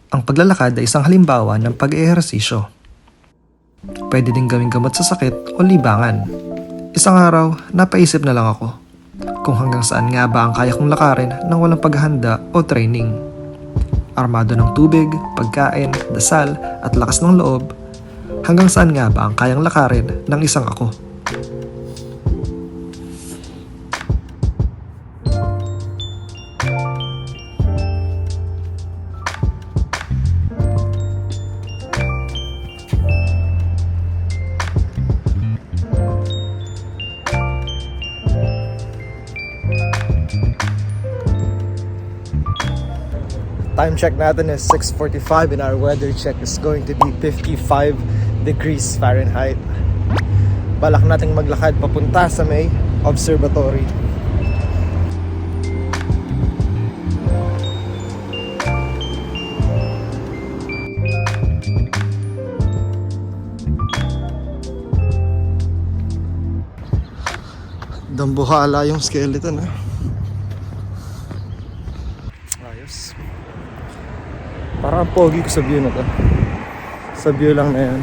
Ang paglalakad ay isang halimbawa ng pag-ehersisyo. Pwede din gawing gamot sa sakit o libangan. Isang araw, napaisip na lang ako kung hanggang saan nga ba ang kaya kong lakarin nang walang paghahanda o training. Armado ng tubig, pagkain, dasal at lakas ng loob, hanggang saan nga ba ang kayang lakarin ng isang ako? Time check natin is 6:45 and our weather check is going to be 55 degrees Fahrenheit. Balak nating maglakad papunta sa may observatory. Dambuhala yung skeleton, ha? Ayos. Parang ang pogi ko sa view na to. Sa view lang na yan.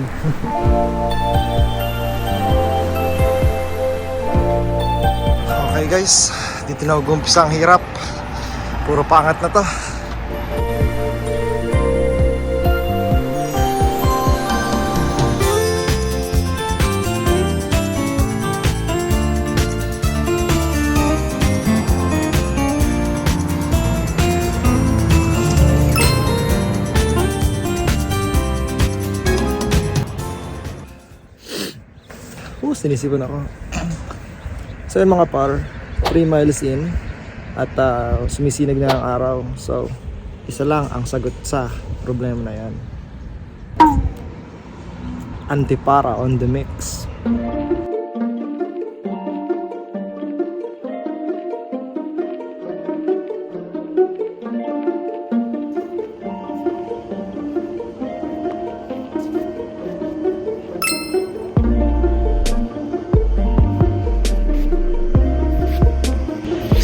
Okay guys, dito na mag-umpisa ang hirap. Puro pangat na to. Sinisipan ako. So yun mga par, 3 miles in at sumisinag na ang araw. So isa lang ang sagot sa problema na yan. Antipara on the mix.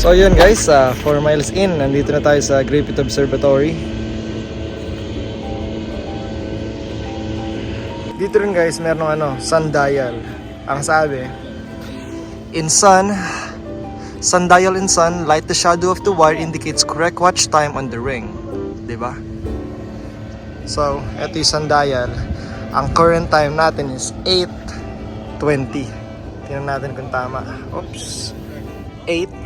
So yun guys, 4 miles in, nandito na tayo sa Griffith Observatory. Dito rin guys, meron sundial. Ang sabi, sundial in sun, light the shadow of the wire indicates correct watch time on the ring. Diba? So, eto yung sundial. Ang current time natin is 8:20. Tingnan natin kung tama. Oops. 8:20.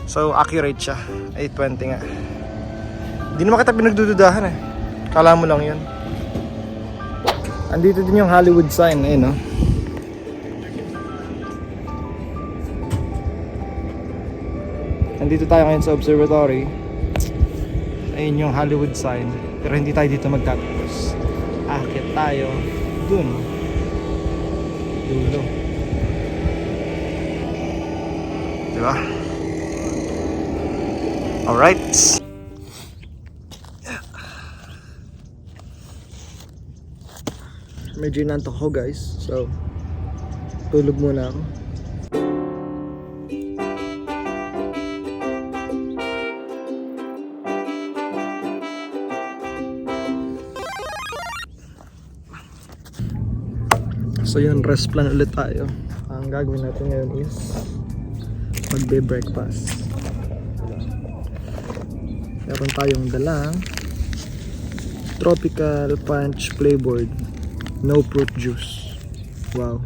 So accurate siya. 8:20 nga. Hindi naman kita pinagdududahan eh. Kala mo lang yun. Andito din yung Hollywood sign. Ayun no. Andito tayo ngayon sa observatory. Ayun yung Hollywood sign. Pero hindi tayo dito magtatapos. Akit tayo dun. Dulo. Diba? Alright. Medyo inantok ko guys. So, tulog muna ako. So yun, rest plan ulit tayo. Ang gagawin natin ngayon is magbe-breakfast. Meron tayong dalang tropical punch flavored no fruit juice. Wow.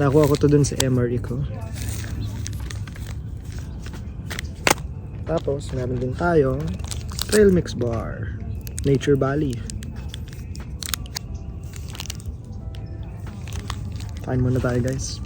Nakuha ko to dun sa MRE ko. Tapos meron din tayong trail mix bar Nature Valley. Kain muna tayo guys.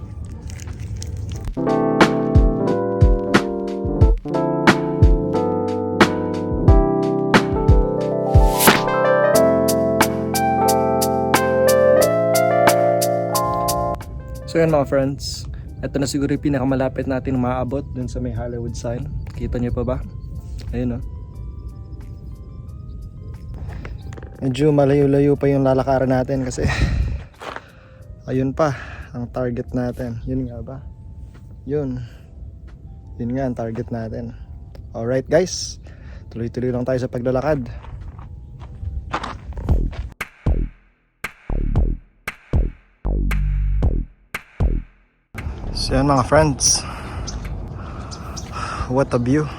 So yun mga friends, ito na siguro yung pinakamalapit natin maaabot dun sa may Hollywood sign. Kita nyo pa ba? Ayun o. Medyo malayo-layo pa yung lalakaran natin kasi ayun pa ang target natin. Yun nga ba? Yun nga ang target natin. Alright guys, tuloy-tuloy lang tayo sa paglalakad. So yan mga friends, what a view.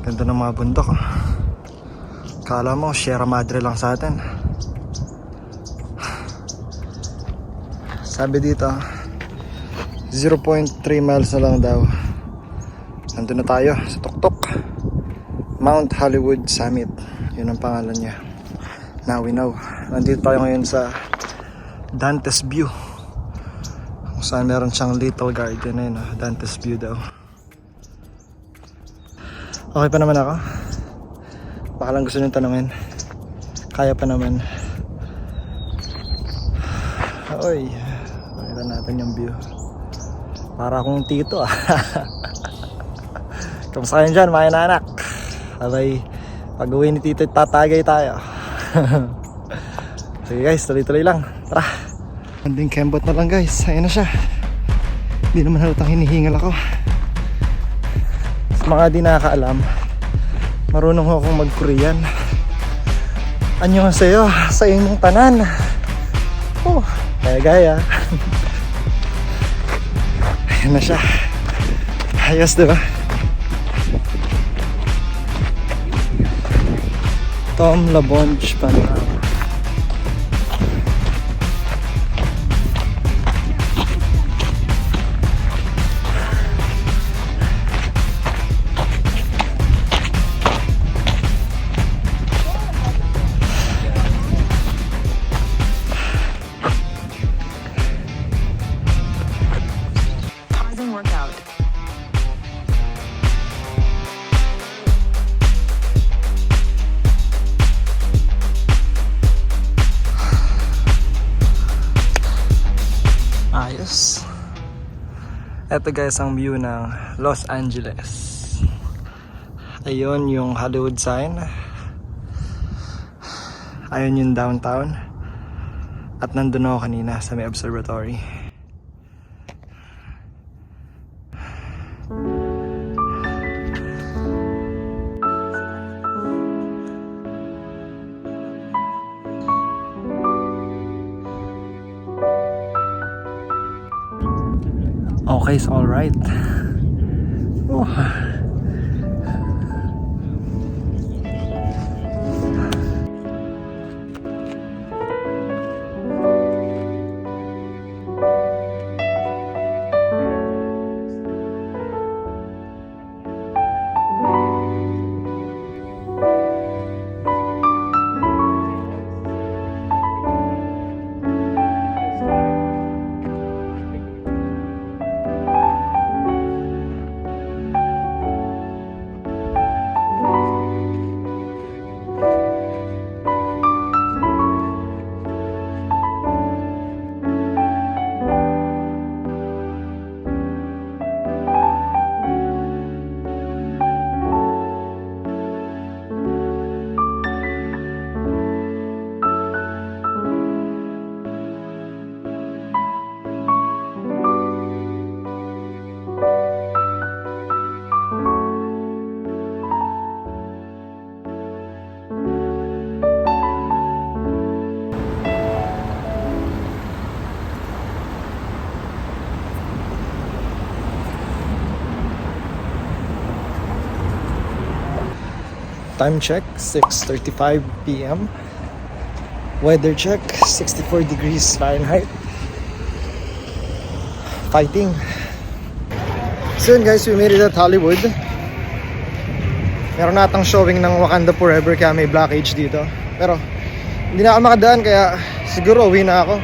Ganda ng mga bundok. Kala mo Sierra Madre lang sa atin. Sabi dito 0.3 miles na lang daw, nandun na tayo sa tuktok. Mount Hollywood Summit, yun ang pangalan niya. Now we know. Nandito tayo ngayon sa Dantes View, kung saan meron siyang little garden na yun, Dantes View daw. Okay pa naman ako. Baka lang gusto nyo tanungin. Kaya pa naman. Oy, makita natin yung view. Para akong tito ah. Kamusta kayo dyan mga inanak? Abay, pag uwi ni tito tatagay tayo. Sige guys, tuloy-tuloy lang. Tara. Anding kembot na lang guys. Ayun na siya. Hindi naman halatang hinihingal ako. Sa mga di nakakaalam, marunong akong mag-Korean. Annyeonghaseyo sa inyong tanan. Oh, gaya-gaya. Ayun na siya. Ayos diba? Tom Labonge Panorama. Workout. Ayos. Ito guys ang view ng Los Angeles. Ayun yung Hollywood sign. Ayun yung downtown. At nandun ako kanina sa may observatory. Okay, it's all right. Oh. Time check, 6:35 p.m. Weather check, 64 degrees Fahrenheit. Fighting. So yun guys, we made it at Hollywood. Meron natang showing ng Wakanda Forever kaya may blockage dito. Pero hindi na ako makadaan kaya siguro uwi na ako.